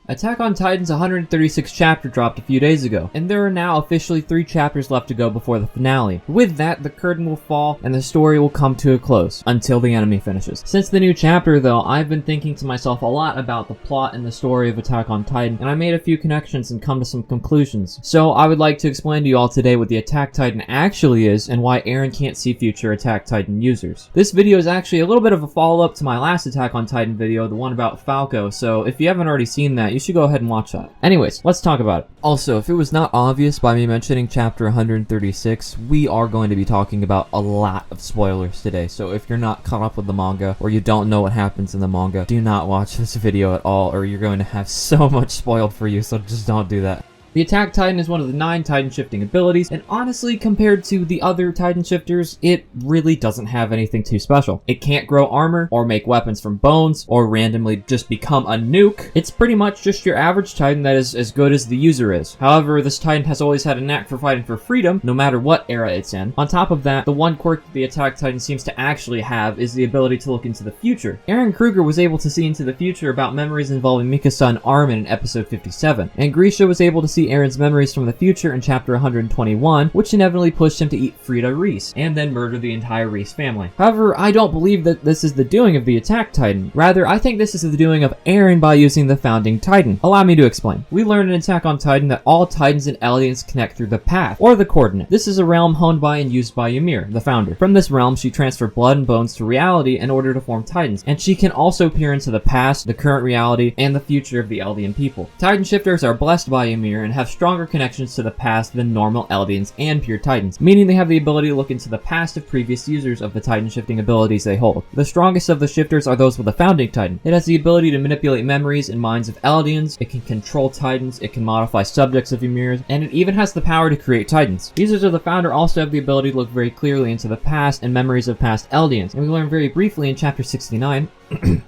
Attack on Titan's 136th chapter dropped a few days ago, and there are now officially 3 chapters left to go before the finale. With that, the curtain will fall and the story will come to a close, until the enemy finishes. Since the new chapter though, I've been thinking to myself a lot about the plot and the story of Attack on Titan, and I made a few connections and come to some conclusions. So I would like to explain to you all today what the Attack Titan actually is, and why Eren can't see future Attack Titan users. This video is actually a little bit of a follow-up to my last Attack on Titan video, the one about Falco, so if you haven't already seen that, you should go ahead and watch that. Anyways, let's talk about it. Also, if it was not obvious by me mentioning chapter 136, we are going to be talking about a lot of spoilers today, so if you're not caught up with the manga, or you don't know what happens in the manga, do not watch this video at all, or you're going to have so much spoiled for you, so just don't do that. The Attack Titan is one of the 9 Titan shifting abilities, and honestly, compared to the other Titan shifters, it really doesn't have anything too special. It can't grow armor, or make weapons from bones, or randomly just become a nuke. It's pretty much just your average Titan that is as good as the user is. However, this Titan has always had a knack for fighting for freedom, no matter what era it's in. On top of that, the one quirk that the Attack Titan seems to actually have is the ability to look into the future. Eren Kruger was able to see into the future about memories involving Mikasa and Armin in episode 57, and Grisha was able to see Eren's memories from the future in chapter 121, which inevitably pushed him to eat Frida Reese, and then murder the entire Reese family. However, I don't believe that this is the doing of the Attack Titan. Rather, I think this is the doing of Eren by using the Founding Titan. Allow me to explain. We learned in Attack on Titan that all Titans and Eldians connect through the path, or the coordinate. This is a realm honed by and used by Ymir, the founder. From this realm, she transferred blood and bones to reality in order to form Titans, and she can also peer into the past, the current reality, and the future of the Eldian people. Titan shifters are blessed by Ymir and have stronger connections to the past than normal Eldians and pure Titans, meaning they have the ability to look into the past of previous users of the Titan shifting abilities they hold. The strongest of the shifters are those with the Founding Titan. It has the ability to manipulate memories and minds of Eldians, it can control Titans, it can modify subjects of Ymir's, and it even has the power to create Titans. Users of the Founder also have the ability to look very clearly into the past and memories of past Eldians, and we learn very briefly in chapter 69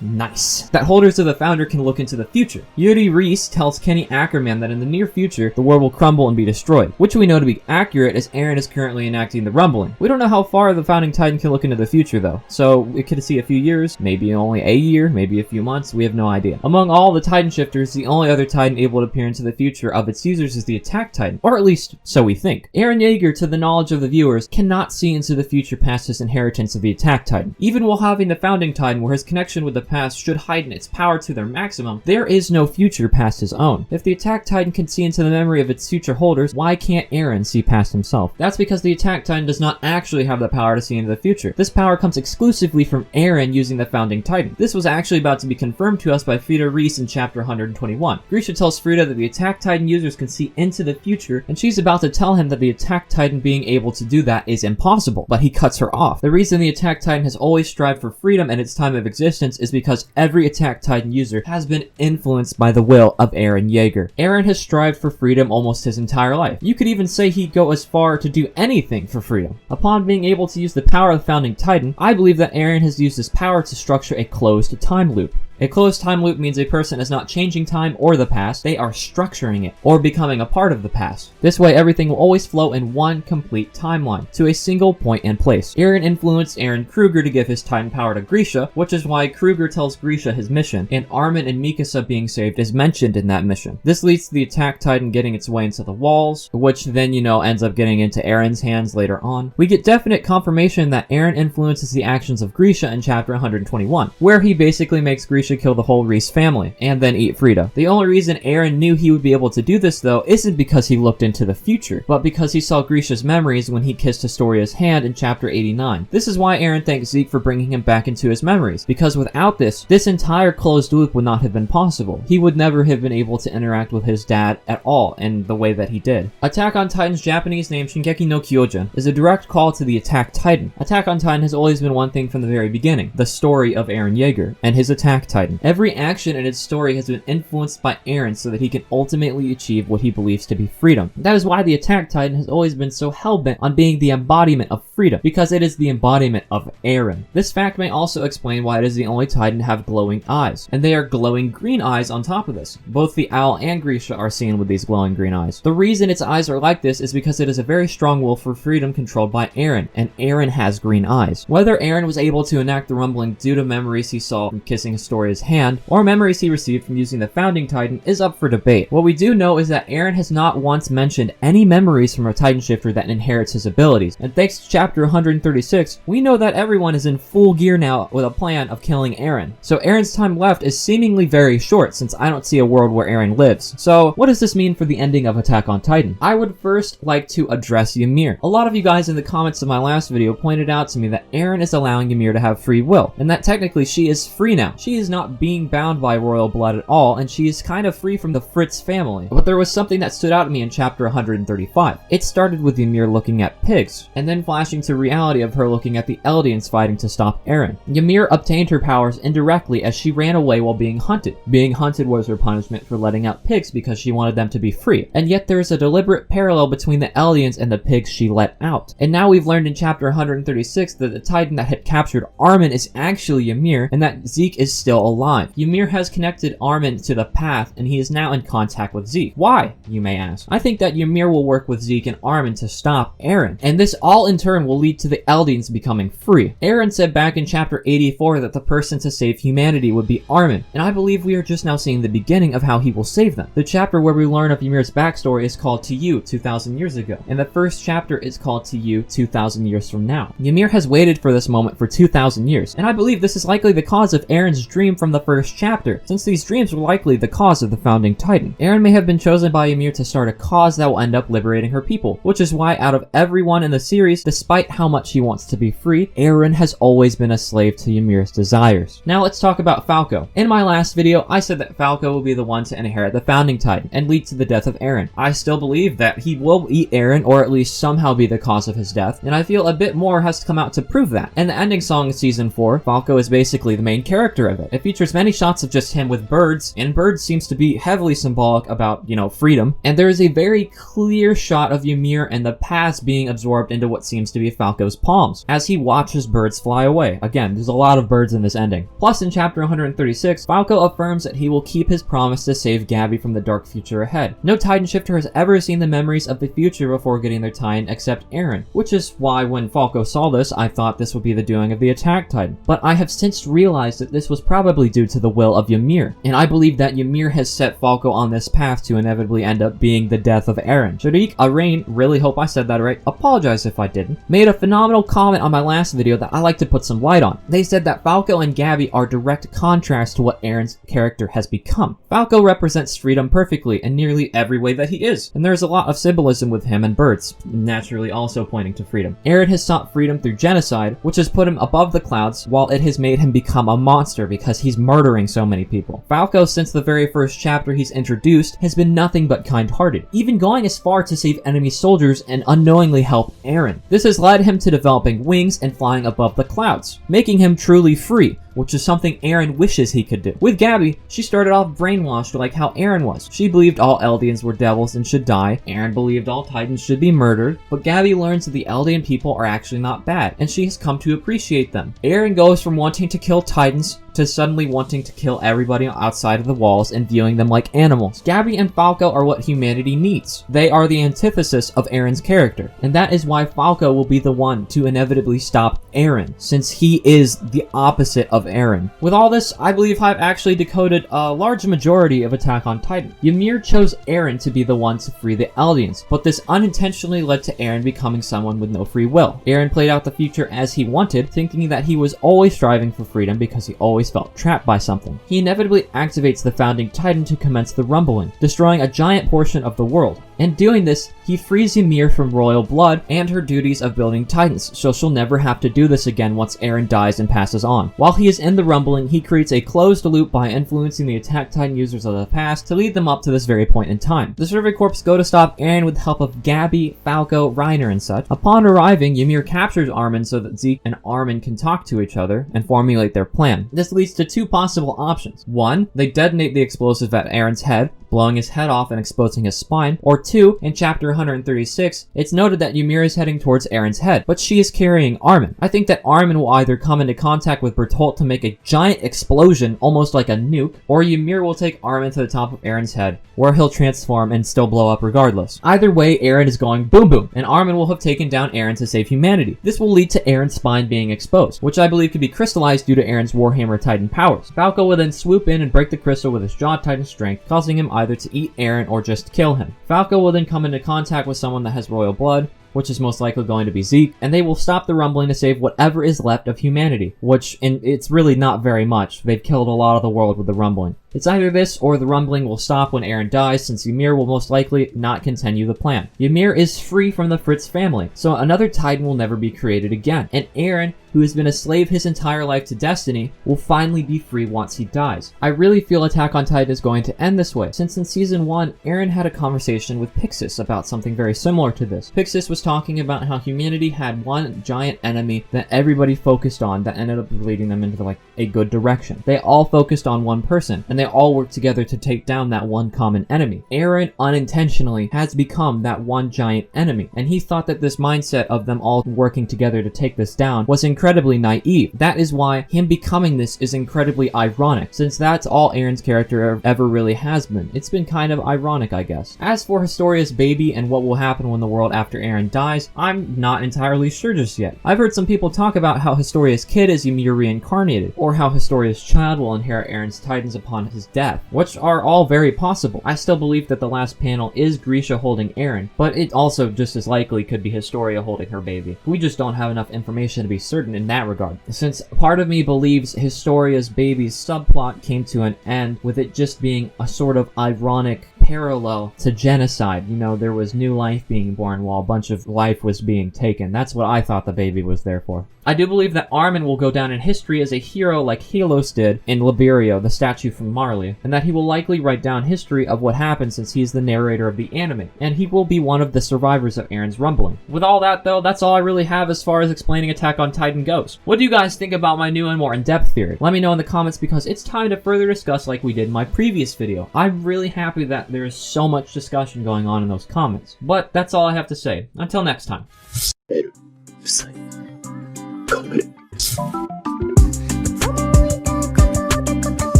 nice. That holders of the Founder can look into the future. Yuri Reese tells Kenny Ackerman that in the near future, the world will crumble and be destroyed, which we know to be accurate as Eren is currently enacting the rumbling. We don't know how far the Founding Titan can look into the future though, so we could see a few years, maybe only a year, maybe a few months, we have no idea. Among all the Titan shifters, the only other Titan able to peer into the future of its users is the Attack Titan, or at least so we think. Eren Yeager, to the knowledge of the viewers, cannot see into the future past his inheritance of the Attack Titan. Even while having the Founding Titan where his connection with the past should heighten its power to their maximum, there is no future past his own. If the Attack Titan can see into the memory of its future holders, why can't Eren see past himself? That's because the Attack Titan does not actually have the power to see into the future. This power comes exclusively from Eren using the Founding Titan. This was actually about to be confirmed to us by Frida Reese in chapter 121. Grisha tells Frida that the Attack Titan users can see into the future, and she's about to tell him that the Attack Titan being able to do that is impossible, but he cuts her off. The reason the Attack Titan has always strived for freedom in its time of existence is because every Attack Titan user has been influenced by the will of Eren Yeager. Eren has strived for freedom almost his entire life. You could even say he'd go as far to do anything for freedom. Upon being able to use the power of the Founding Titan, I believe that Eren has used his power to structure a closed time loop. A closed time loop means a person is not changing time or the past, they are structuring it, or becoming a part of the past. This way, everything will always flow in one complete timeline, to a single point and place. Eren influenced Eren Kruger to give his Titan power to Grisha, which is why Kruger tells Grisha his mission, and Armin and Mikasa being saved is mentioned in that mission. This leads to the Attack Titan getting its way into the walls, which then, ends up getting into Eren's hands later on. We get definite confirmation that Eren influences the actions of Grisha in chapter 121, where he basically makes Grisha kill the whole Reese family, and then eat Frida. The only reason Eren knew he would be able to do this though isn't because he looked into the future, but because he saw Grisha's memories when he kissed Historia's hand in chapter 89. This is why Eren thanks Zeke for bringing him back into his memories, because without this entire closed loop would not have been possible. He would never have been able to interact with his dad at all in the way that he did. Attack on Titan's Japanese name Shingeki no Kyojin is a direct call to the Attack Titan. Attack on Titan has always been one thing from the very beginning, the story of Eren Yeager and his Attack Titan. Every action in its story has been influenced by Eren so that he can ultimately achieve what he believes to be freedom. That is why the Attack Titan has always been so hell-bent on being the embodiment of freedom, because it is the embodiment of Eren. This fact may also explain why it is the only Titan to have glowing eyes, and they are glowing green eyes on top of this. Both the Owl and Grisha are seen with these glowing green eyes. The reason its eyes are like this is because it is a very strong will for freedom controlled by Eren, and Eren has green eyes. Whether Eren was able to enact the rumbling due to memories he saw from kissing Historia his hand, or memories he received from using the Founding Titan is up for debate. What we do know is that Eren has not once mentioned any memories from a Titan Shifter that inherits his abilities, and thanks to chapter 136, we know that everyone is in full gear now with a plan of killing Eren. So Eren's time left is seemingly very short, since I don't see a world where Eren lives. So what does this mean for the ending of Attack on Titan? I would first like to address Ymir. A lot of you guys in the comments of my last video pointed out to me that Eren is allowing Ymir to have free will, and that technically she is free now. She is not being bound by royal blood at all, and she is kind of free from the Fritz family. But there was something that stood out to me in chapter 135. It started with Ymir looking at pigs, and then flashing to reality of her looking at the Eldians fighting to stop Eren. Ymir obtained her powers indirectly as she ran away while being hunted. Being hunted was her punishment for letting out pigs because she wanted them to be free. And yet there is a deliberate parallel between the Eldians and the pigs she let out. And now we've learned in chapter 136 that the Titan that had captured Armin is actually Ymir, and that Zeke is still alive. Ymir has connected Armin to the path, and he is now in contact with Zeke. Why, you may ask? I think that Ymir will work with Zeke and Armin to stop Eren, and this all in turn will lead to the Eldians becoming free. Eren said back in chapter 84 that the person to save humanity would be Armin, and I believe we are just now seeing the beginning of how he will save them. The chapter where we learn of Ymir's backstory is called To You 2,000 years ago, and the first chapter is called To You 2,000 years from now. Ymir has waited for this moment for 2,000 years, and I believe this is likely the cause of Eren's dream from the first chapter, since these dreams were likely the cause of the Founding Titan. Eren may have been chosen by Ymir to start a cause that will end up liberating her people, which is why out of everyone in the series, despite how much he wants to be free, Eren has always been a slave to Ymir's desires. Now let's talk about Falco. In my last video, I said that Falco will be the one to inherit the Founding Titan and lead to the death of Eren. I still believe that he will eat Eren, or at least somehow be the cause of his death, and I feel a bit more has to come out to prove that. And the ending song of season 4, Falco is basically the main character of it. It features many shots of just him with birds, and birds seems to be heavily symbolic about, freedom. And there is a very clear shot of Ymir and the past being absorbed into what seems to be Falco's palms, as he watches birds fly away. Again, there's a lot of birds in this ending. Plus, in chapter 136, Falco affirms that he will keep his promise to save Gabi from the dark future ahead. No Titan Shifter has ever seen the memories of the future before getting their Titan except Eren, which is why when Falco saw this, I thought this would be the doing of the Attack Titan. But I have since realized that this was probably due to the will of Ymir, and I believe that Ymir has set Falco on this path to inevitably end up being the death of Eren. Sharik Arain, really hope I said that right, apologize if I didn't, made a phenomenal comment on my last video that I like to put some light on. They said that Falco and Gabi are direct contrast to what Eren's character has become. Falco represents freedom perfectly in nearly every way that he is, and there's a lot of symbolism with him and birds, naturally also pointing to freedom. Eren has sought freedom through genocide, which has put him above the clouds, while it has made him become a monster because he's murdering so many people. Falco, since the very first chapter he's introduced, has been nothing but kind-hearted, even going as far to save enemy soldiers and unknowingly help Eren. This has led him to developing wings and flying above the clouds, making him truly free, which is something Eren wishes he could do. With Gabi, she started off brainwashed like how Eren was. She believed all Eldians were devils and should die. Eren believed all Titans should be murdered, but Gabi learns that the Eldian people are actually not bad, and she has come to appreciate them. Eren goes from wanting to kill Titans to suddenly wanting to kill everybody outside of the walls and viewing them like animals. Gabi and Falco are what humanity needs. They are the antithesis of Eren's character, and that is why Falco will be the one to inevitably stop Eren, since he is the opposite of Eren. With all this, I believe I've actually decoded a large majority of Attack on Titan. Ymir chose Eren to be the one to free the Eldians, but this unintentionally led to Eren becoming someone with no free will. Eren played out the future as he wanted, thinking that he was always striving for freedom because he always felt trapped by something. He inevitably activates the Founding Titan to commence the rumbling, destroying a giant portion of the world. In doing this, he frees Ymir from royal blood and her duties of building Titans, so she'll never have to do this again once Eren dies and passes on. While he is in the rumbling, he creates a closed loop by influencing the Attack Titan users of the past to lead them up to this very point in time. The Survey Corps go to stop Eren with the help of Gabi, Falco, Reiner, and such. Upon arriving, Ymir captures Armin so that Zeke and Armin can talk to each other and formulate their plan. This leads to two possible options. One, they detonate the explosive at Eren's head, blowing his head off and exposing his spine. Or two, in chapter 136, it's noted that Ymir is heading towards Eren's head, but she is carrying Armin. I think that Armin will either come into contact with Bertolt to make a giant explosion, almost like a nuke, or Ymir will take Armin to the top of Eren's head, where he'll transform and still blow up regardless. Either way, Eren is going boom boom, and Armin will have taken down Eren to save humanity. This will lead to Eren's spine being exposed, which I believe could be crystallized due to Eren's Warhammer Titan powers. Falco will then swoop in and break the crystal with his Jaw Titan strength, causing him either to eat Eren or just kill him. Falco will then come into contact with someone that has royal blood, which is most likely going to be Zeke, and they will stop the rumbling to save whatever is left of humanity, and it's really not very much. They've killed a lot of the world with the rumbling. It's either this or the rumbling will stop when Eren dies, since Ymir will most likely not continue the plan. Ymir is free from the Fritz family, so another Titan will never be created again, and Eren, who has been a slave his entire life to destiny, will finally be free once he dies. I really feel Attack on Titan is going to end this way, since in Season 1, Eren had a conversation with Pixis about something very similar to this. Pixis was talking about how humanity had one giant enemy that everybody focused on that ended up leading them into a good direction. They all focused on one person, and they all worked together to take down that one common enemy. Eren unintentionally has become that one giant enemy, and he thought that this mindset of them all working together to take this down was incredibly naive. That is why him becoming this is incredibly ironic, since that's all Eren's character ever really has been. It's been kind of ironic, I guess. As for Historia's baby and what will happen when the world after Eren dies, I'm not entirely sure just yet. I've heard some people talk about how Historia's kid is Ymir reincarnated, or how Historia's child will inherit Eren's Titans upon his death, which are all very possible. I still believe that the last panel is Grisha holding Eren, but it also just as likely could be Historia holding her baby. We just don't have enough information to be certain in that regard, since part of me believes Historia's baby's subplot came to an end with it just being a sort of ironic parallel to genocide. You know, there was new life being born while a bunch of life was being taken. That's what I thought the baby was there for. I do believe that Armin will go down in history as a hero like Helos did in Liberio, the statue from Marley, and that he will likely write down history of what happened since he's the narrator of the anime, and he will be one of the survivors of Eren's rumbling. With all that though, that's all I really have as far as explaining Attack on Titan goes. What do you guys think about my new and more in-depth theory? Let me know in the comments, because it's time to further discuss like we did in my previous video. I'm really happy that there is so much discussion going on in those comments. But that's all I have to say. Until next time.